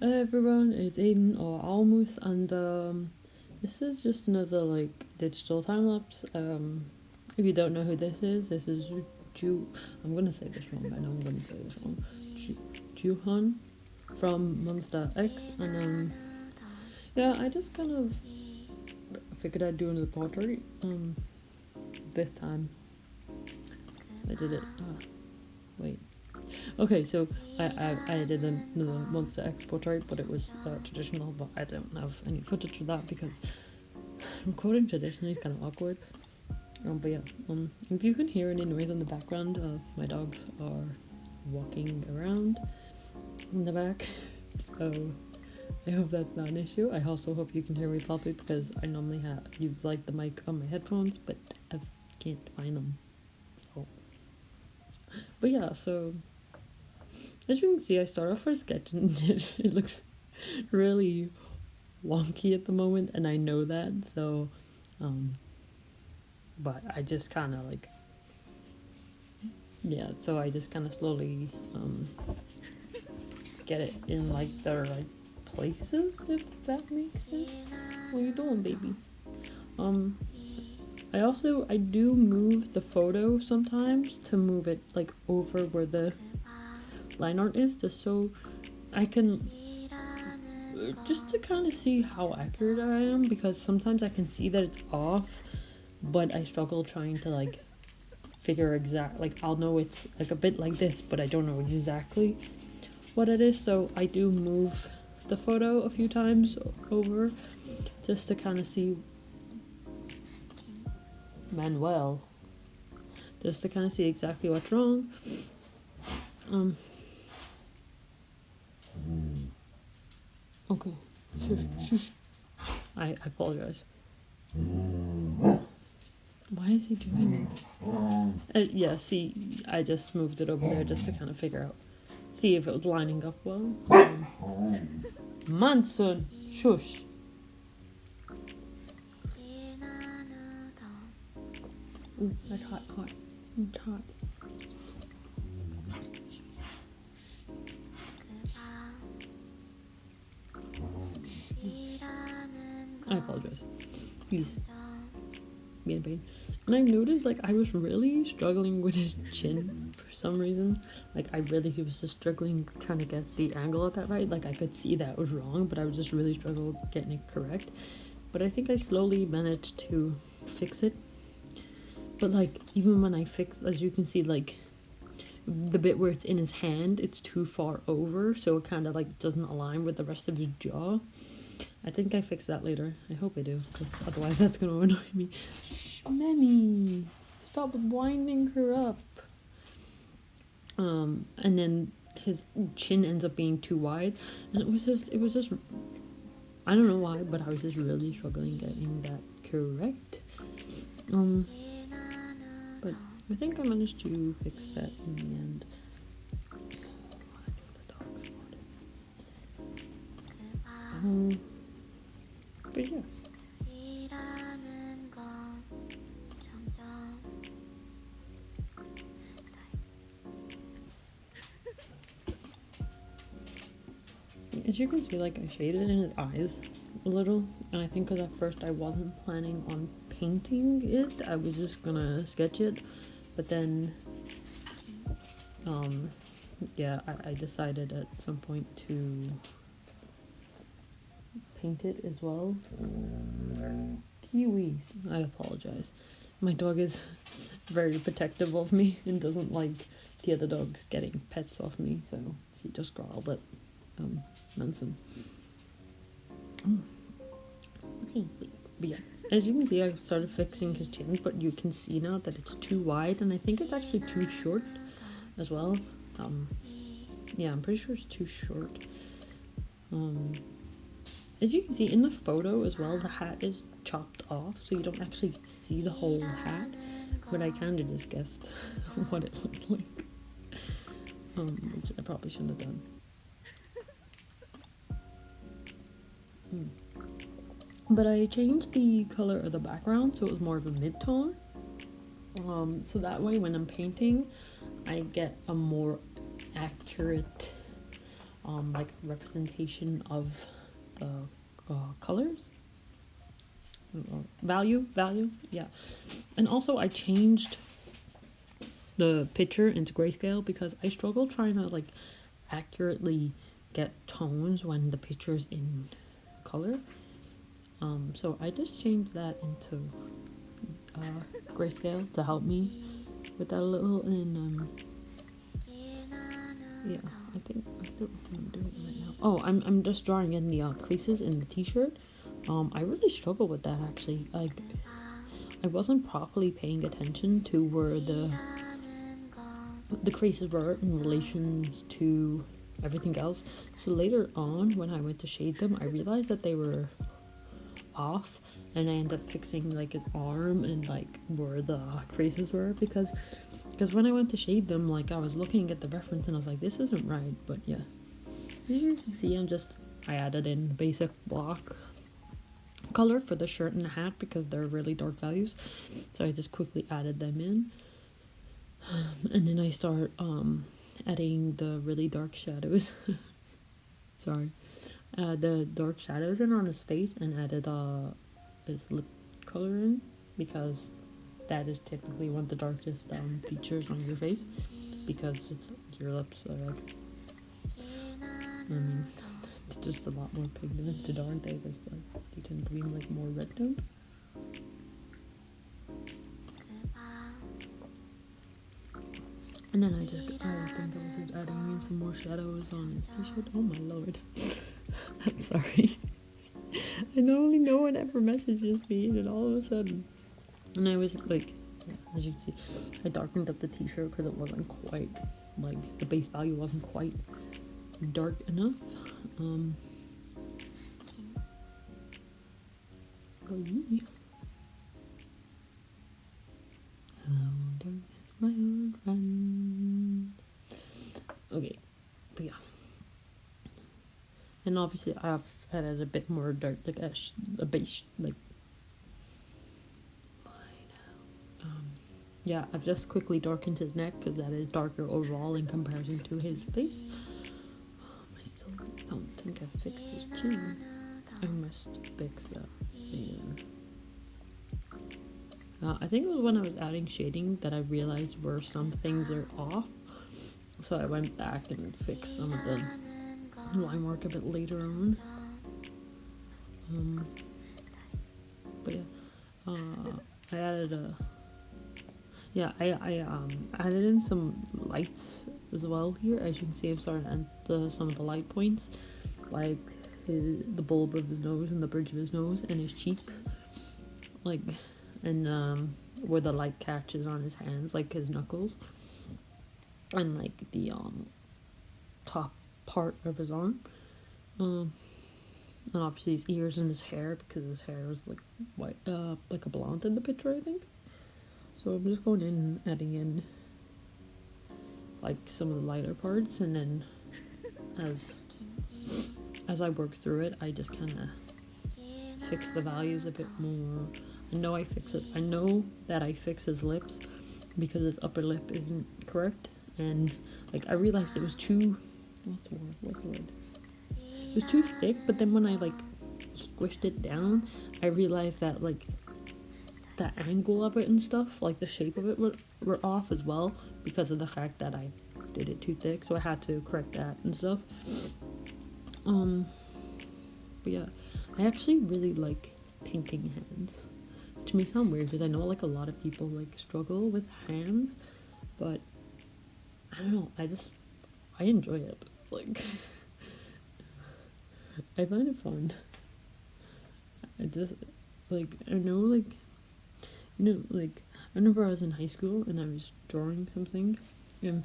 Everyone, it's Aiden or Almus, and this is just another like digital time lapse. If you don't know who this is I'm gonna say this wrong. I know I'm gonna say this wrong. Joohoney from Monster X, and yeah, I just kind of figured I'd do another portrait. This time I did it. Wait. Okay, so I did another Monster X portrait, but it was traditional, but I don't have any footage of that because recording traditionally is kind of awkward. But yeah, if you can hear any noise in the background, my dogs are walking around in the back, so I hope that's not an issue. I also hope you can hear me properly because I normally use like the mic on my headphones, but I can't find them. So, but yeah, so as you can see, I start off with a sketch and it looks really wonky at the moment, and I know that, so but I just kind of like, yeah, so I just kind of slowly get it in like the right places, if that makes sense. What are you doing, baby? I do move the photo sometimes to move it like over where the line art is, just so I can just to kind of see how accurate I am, because sometimes I can see that it's off, but I struggle trying to like figure like I'll know it's like a bit like this, but I don't know exactly what it is, so I do move the photo a few times over just to kind of see Manuel, just to kind of see exactly what's wrong. Okay, shush. I apologize. Why is he doing it? Yeah, see, I just moved it over there just to kind of figure out, see if it was lining up well. Manson, shush. Ooh, that's hot. It's hot. I apologize. Please. Be in pain. And I've noticed like I was really struggling with his chin for some reason. Like he was just struggling trying to get the angle of that right. Like I could see that was wrong, but I was just really struggling getting it correct. But I think I slowly managed to fix it. But like even when I fix, as you can see, like the bit where it's in his hand, it's too far over, so it kind of like doesn't align with the rest of his jaw. I think I fix that later. I hope I do, because otherwise that's gonna annoy me. Shh, Manny, stop winding her up. And then his chin ends up being too wide, and it was just I don't know why, but I was just really struggling getting that correct. But I think I managed to fix that in the end. But yeah. As you can see, like I shaded in his eyes a little, and I think because at first I wasn't planning on painting it, I was just gonna sketch it, but then yeah, I decided at some point to paint it as well. Kiwi, I apologize. My dog is very protective of me and doesn't like the other dogs getting pets off me, so she just growled at Manson. Okay, but yeah, as you can see, I started fixing his chin, but you can see now that it's too wide, and I think it's actually too short as well. Yeah, I'm pretty sure it's too short. As you can see in the photo as well, the hat is chopped off, so you don't actually see the whole hat, but I kind of just guessed what it looked like, which I probably shouldn't have done. But I changed the color of the background so it was more of a mid-tone, so that way when I'm painting I get a more accurate like representation of the colors. Value, yeah. And also I changed the picture into grayscale because I struggle trying to like accurately get tones when the picture's in color. So I just changed that into grayscale to help me with that a little. And yeah, I think I'm doing it right now. Oh, I'm just drawing in the creases in the t-shirt. I really struggle with that actually. Like, I wasn't properly paying attention to where the creases were in relations to everything else. So later on, when I went to shade them, I realized that they were off, and I ended up fixing like his arm and like where the creases were because when I went to shade them, like I was looking at the reference and I was like, this isn't right. But yeah, as you can see, I added in basic block color for the shirt and the hat because they're really dark values, so I just quickly added them in. And then I start adding the really dark shadows. Sorry, the dark shadows in on his face, and added his lip color in because that is typically one of the darkest features on your face, because your lips are like, I mean, it's just a lot more pigmented, aren't they? Because like they tend to be like more red toned. And then I think I was just adding in some more shadows on his t-shirt. Oh my lord. I'm sorry. I normally no one ever messages me, and then all of a sudden, and I was like, yeah, as you can see, I darkened up the t-shirt because it wasn't quite, like, the base value wasn't quite dark enough. Oh yeah. Hello, darkness, my old friend. Okay, but yeah. And obviously I've added a bit more dark, like a base, like, yeah, I've just quickly darkened his neck because that is darker overall in comparison to his face. I still don't think I fixed his chin. I must fix that. Yeah. I think it was when I was adding shading that I realized where some things are off. So I went back and fixed some of the line work a bit later on. But yeah, I added I added in some lights as well here. As you can see, I'm starting to add some of the light points, like the bulb of his nose and the bridge of his nose and his cheeks, like, and where the light catches on his hands, like his knuckles, and like the top part of his arm, and obviously his ears and his hair, because his hair is like white, like a blonde in the picture, I think. So I'm just going in and adding in like some of the lighter parts, and then as I work through it, I just kind of fix the values a bit more. I know that I fix his lips because his upper lip isn't correct, and like I realized it was too, what's the word? It was too thick, but then when I like squished it down, I realized that like the angle of it and stuff, like the shape of it were off as well because of the fact that I did it too thick, so I had to correct that and stuff. But yeah, I actually really like painting hands, which may sound weird because I know like a lot of people like struggle with hands, but I don't know, I enjoy it. Like, I find it fun. I just like, I know, like, you know, like, I remember I was in high school and I was drawing something, and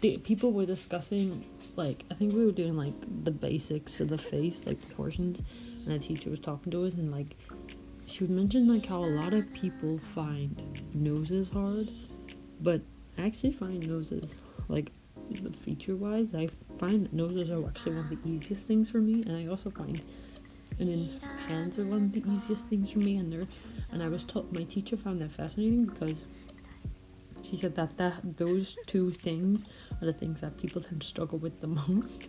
the people were discussing, like, I think we were doing like the basics of the face, like proportions, and the teacher was talking to us, and like she would mention like how a lot of people find noses hard, but I actually find noses, like, the feature wise, I find that noses are actually one of the easiest things for me, and I also find, and then hands are one of the easiest things for me, and I was told, my teacher found that fascinating because she said that those two things are the things that people tend to struggle with the most.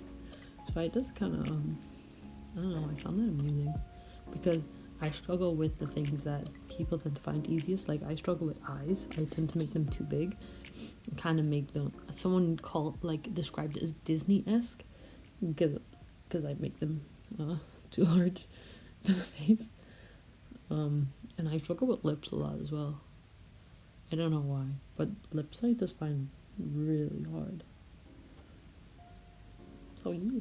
So I just kind of, I don't know, I found that amusing because I struggle with the things that people tend to find easiest. Like I struggle with eyes. I tend to make them too big, and kind of make them. Someone described it as Disney-esque because I make them too large for the face. And I struggle with lips a lot as well. I don't know why, but lips I just find really hard. So yeah.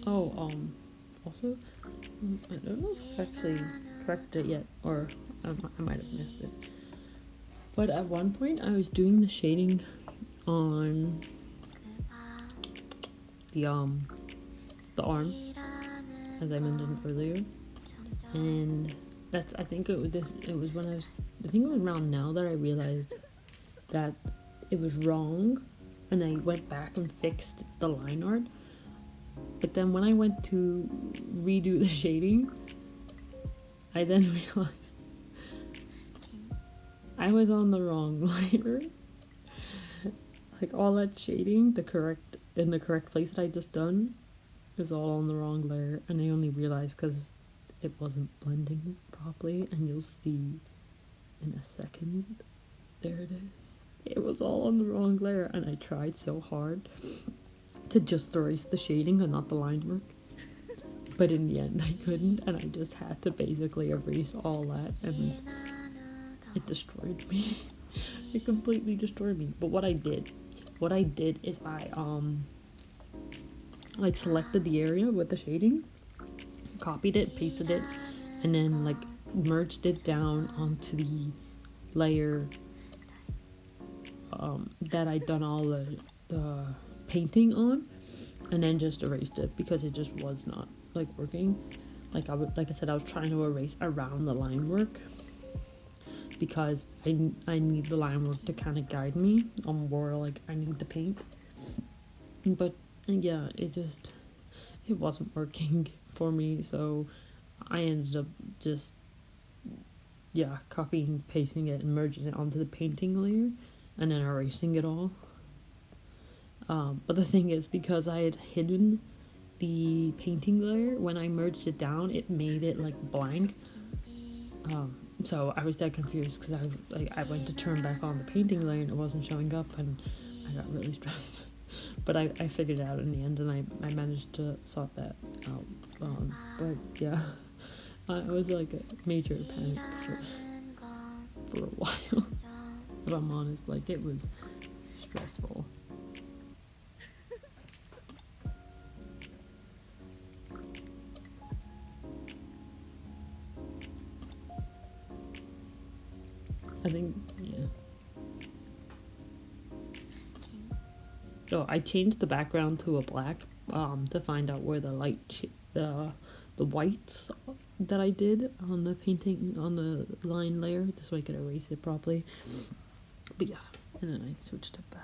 Oh, also, I don't know if I've actually corrected it yet, or I might have missed it. But at one point, I was doing the shading on the arm, as I mentioned earlier, and I think it was when I think it was around now that I realized that it was wrong, and I went back and fixed the line art. But then when I went to redo the shading, I then realized I was on the wrong layer. Like all that shading, in the correct place that I just done, is all on the wrong layer, and I only realized because it wasn't blending properly, and you'll see in a second. There it is. It was all on the wrong layer, and I tried so hard to just erase the shading and not the line work, but in the end I couldn't, and I just had to basically erase all that, and it destroyed me. It completely destroyed me. But what I did is I selected the area with the shading, copied it, pasted it, and then merged it down onto the layer that I'd done all the painting on, and then just erased it because it just was not working. Like I said, I was trying to erase around the line work because I need the line work to kind of guide me on where I need to paint. But yeah, it wasn't working for me, so I ended up just copying, pasting it, and merging it onto the painting layer, and then erasing it all. But the thing is, because I had hidden the painting layer, when I merged it down, it made it blank. So I was dead confused because I went to turn back on the painting layer and it wasn't showing up, and I got really stressed. But I figured it out in the end, and I managed to sort that out. But yeah, it was a major panic for a while. If I'm honest, like it was stressful. I think, yeah. So I changed the background to a black to find out where the the whites that I did on the painting on the line layer, just so I could erase it properly. But yeah, and then I switched it back.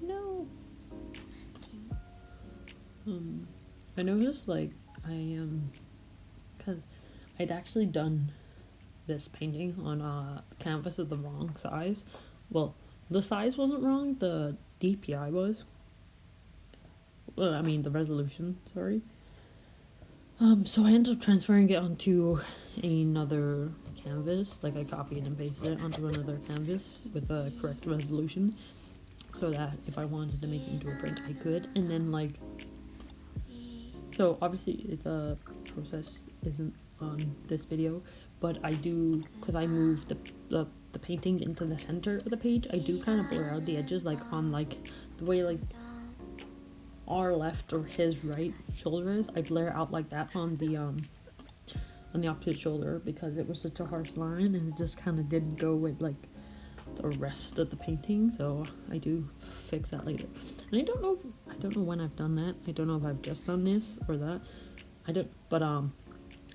No. I noticed like I because I'd actually done this painting on a canvas of the wrong size. Well, the size wasn't wrong, the DPI was. Well, I mean the resolution, sorry. So I ended up transferring it onto another canvas. Like I copied and pasted it onto another canvas with a correct resolution, so that if I wanted to make it into a print, I could. And then like, so obviously the process isn't on this video, but I do, because I moved the painting into the center of the page, I do kind of blur out the edges, like on like the way like our left or his right shoulder is. I blur out like that on the opposite shoulder, because it was such a harsh line and it just kind of didn't go with like the rest of the painting. So I do fix that later. And I don't know when I've done that. I don't know if I've just done this or that. I don't, but on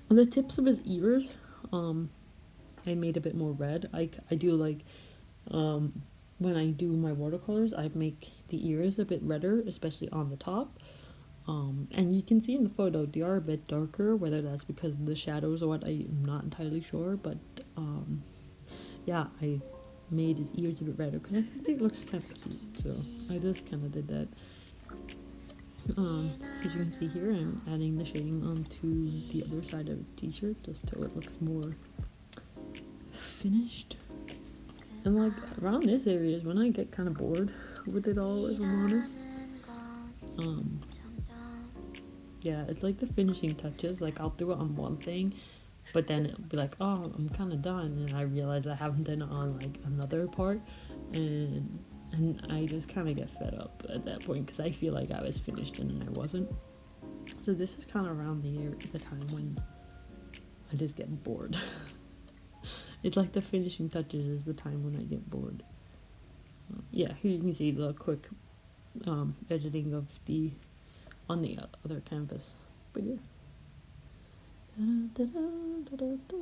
the tips of his ears, I made a bit more red. I do like when I do my watercolors, I make the ears a bit redder, especially on the top. And you can see in the photo they are a bit darker, whether that's because of the shadows or what, I'm not entirely sure, but yeah, I made his ears a bit redder because I think it looks kind of cute, so I just kind of did that. As you can see here, I'm adding the shading onto the other side of the t-shirt just so it looks more finished. And like around this area is when I get kind of bored with it all, if I'm honest. Yeah, it's like the finishing touches. Like I'll do it on one thing, but then it'll be like, oh, I'm kind of done, and I realize I haven't done it on like another part, and I just kind of get fed up at that point because I feel like I was finished and I wasn't. So this is kind of around the time when I just get bored. It's like the finishing touches is the time when I get bored. Yeah, here you can see the quick editing of on the other canvas. But yeah. Da, da, da, da, da, da.